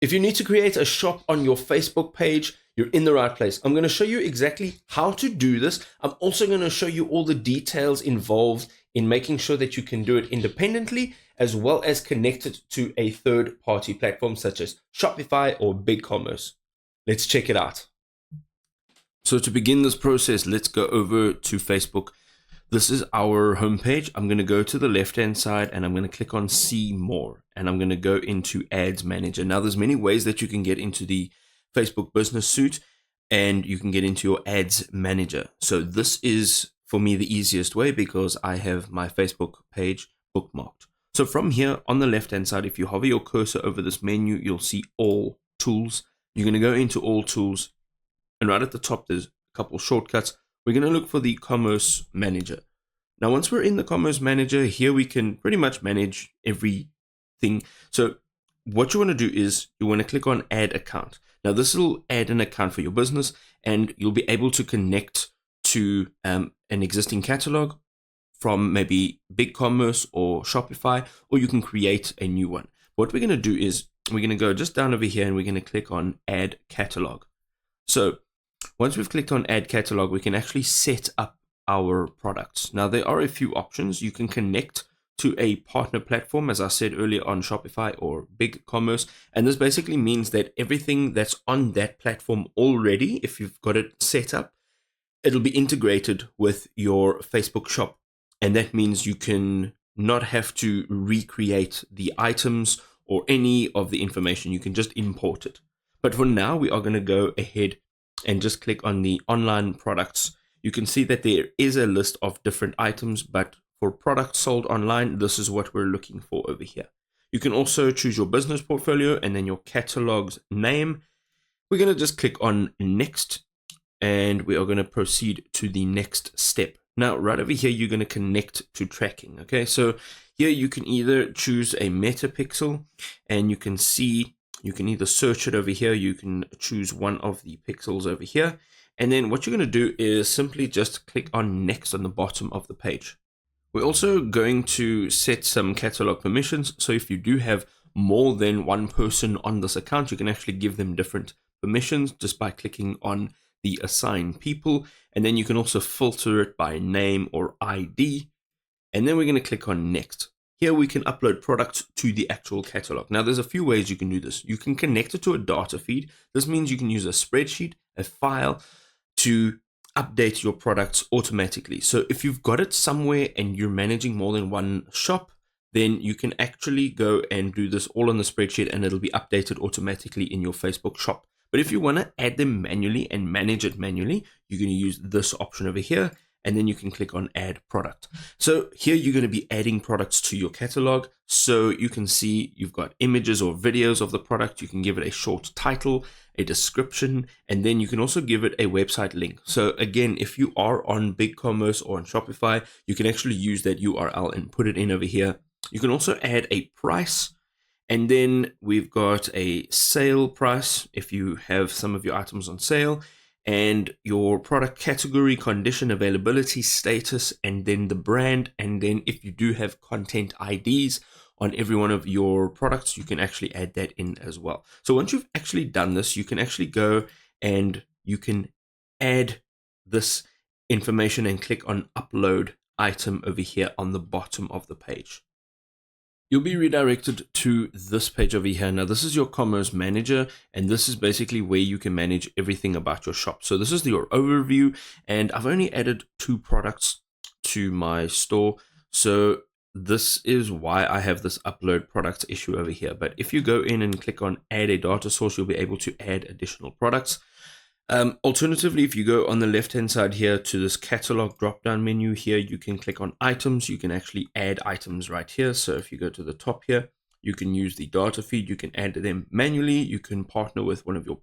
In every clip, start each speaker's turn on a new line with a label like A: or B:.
A: If you need to create a shop on your Facebook page, you're in the right place. I'm going to show you exactly how to do this. I'm also going to show you all the details involved in making sure that you can do it independently as well as connected to a third-party platform such as Shopify or BigCommerce. Let's check it out. So to begin this process, let's go over to Facebook. This is our homepage. I'm going to go to the left-hand side and I'm going to click on See More, and I'm going to go into Ads Manager. Now, there's many ways that you can get into the Facebook Business Suite, and you can get into your Ads Manager. So this is, for me, the easiest way because I have my Facebook page bookmarked. So from here on the left-hand side, if you hover your cursor over this menu, you'll see All Tools. You're going to go into All Tools, and right at the top, there's a couple shortcuts. We're going to look for the Commerce Manager. Now, once we're in the Commerce Manager, here we can pretty much manage everything. So what you want to do is you want to click on Add Account. Now, this will add an account for your business, and you'll be able to connect to an existing catalog from maybe BigCommerce or Shopify, or you can create a new one. What we're going to do is we're going to go just down over here and we're going to click on Add Catalog. So once we've clicked on Add Catalog, we can actually set up our products. Now, there are a few options. You can connect to a partner platform, as I said earlier, on Shopify or BigCommerce. And this basically means that everything that's on that platform already, if you've got it set up, it'll be integrated with your Facebook shop. And that means you can not have to recreate the items or any of the information. You can just import it. But for now, we are going to go ahead and just click on the online products. You can see that there is a list of different items, but for products sold online, this is what we're looking for over here. You can also choose your business portfolio and then your catalog's name. We're going to just click on Next, and we are going to proceed to the next step. Now, right over here, you're going to connect to tracking. Okay, so here you can either choose a metapixel, and you can see, you can either search it over here, you can choose one of the pixels over here, and then what you're going to do is simply just click on Next on the bottom of the page. We're also going to set some catalog permissions. So if you do have more than one person on this account, you can actually give them different permissions just by clicking on the Assign People. And then you can also filter it by name or ID. And then we're going to click on Next. Here we can upload products to the actual catalog. Now, there's a few ways you can do this. You can connect it to a data feed. This means you can use a spreadsheet, a file, to update your products automatically. So if you've got it somewhere and you're managing more than one shop, then you can actually go and do this all on the spreadsheet and it'll be updated automatically in your Facebook shop. But if you want to add them manually and manage it manually, you're going to use this option over here, and then you can click on Add Product. So here you're going to be adding products to your catalog. So you can see you've got images or videos of the product. You can give it a short title, a description, and then you can also give it a website link. So again, if you are on BigCommerce or on Shopify, you can actually use that URL and put it in over here. You can also add a price. And then we've got a sale price if you have some of your items on sale, and your product category, condition, availability, status, and then the brand. And then if you do have content IDs on every one of your products, you can actually add that in as well. So once you've actually done this, you can actually go and you can add this information and click on Upload Item over here on the bottom of the page. You'll be redirected to this page over here. Now, this is your Commerce Manager, and this is basically where you can manage everything about your shop. So this is your overview, and I've only added 2 products to my store. So this is why I have this upload products issue over here. But if you go in and click on add a data source, you'll be able to add additional products. Alternatively, if you go on the left hand side here to this catalog drop down menu here, you can click on items. You can actually add items right here. So if you go to the top here, you can use the data feed. You can add them manually. You can partner with one of your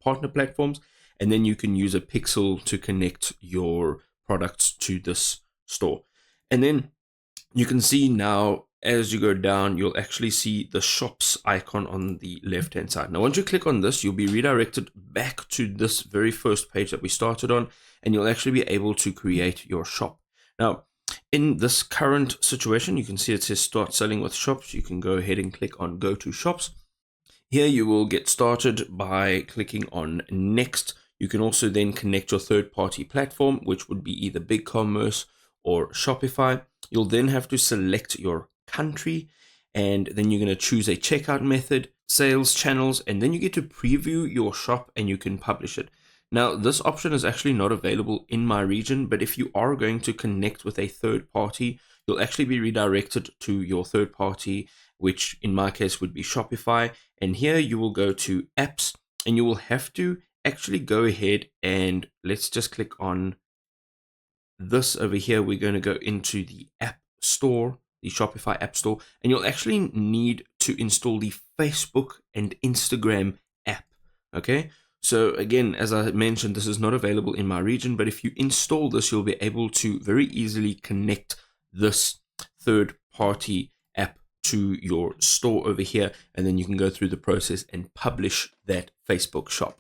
A: partner platforms, and then you can use a pixel to connect your products to this store. And then you can see now, as you go down, you'll actually see the shops icon on the left hand side. Now, once you click on this, you'll be redirected back to this very first page that we started on, and you'll actually be able to create your shop. Now, in this current situation, you can see it says start selling with shops. You can go ahead and click on go to shops. Here you will get started by clicking on next. You can also then connect your third-party platform, which would be either BigCommerce or Shopify. You'll then have to select your country, and then you're going to choose a checkout method, sales channels, and then you get to preview your shop and you can publish it. Now, this option is actually not available in my region, but if you are going to connect with a third party, you'll actually be redirected to your third party, which in my case would be Shopify. And here you will go to apps, and you will have to actually go ahead and let's just click on this over here. We're going to go into the app store, the Shopify app store, and you'll actually need to install the Facebook and Instagram app. Okay. So again, as I mentioned, this is not available in my region, but if you install this, you'll be able to very easily connect this third party app to your store over here, and then you can go through the process and publish that Facebook shop.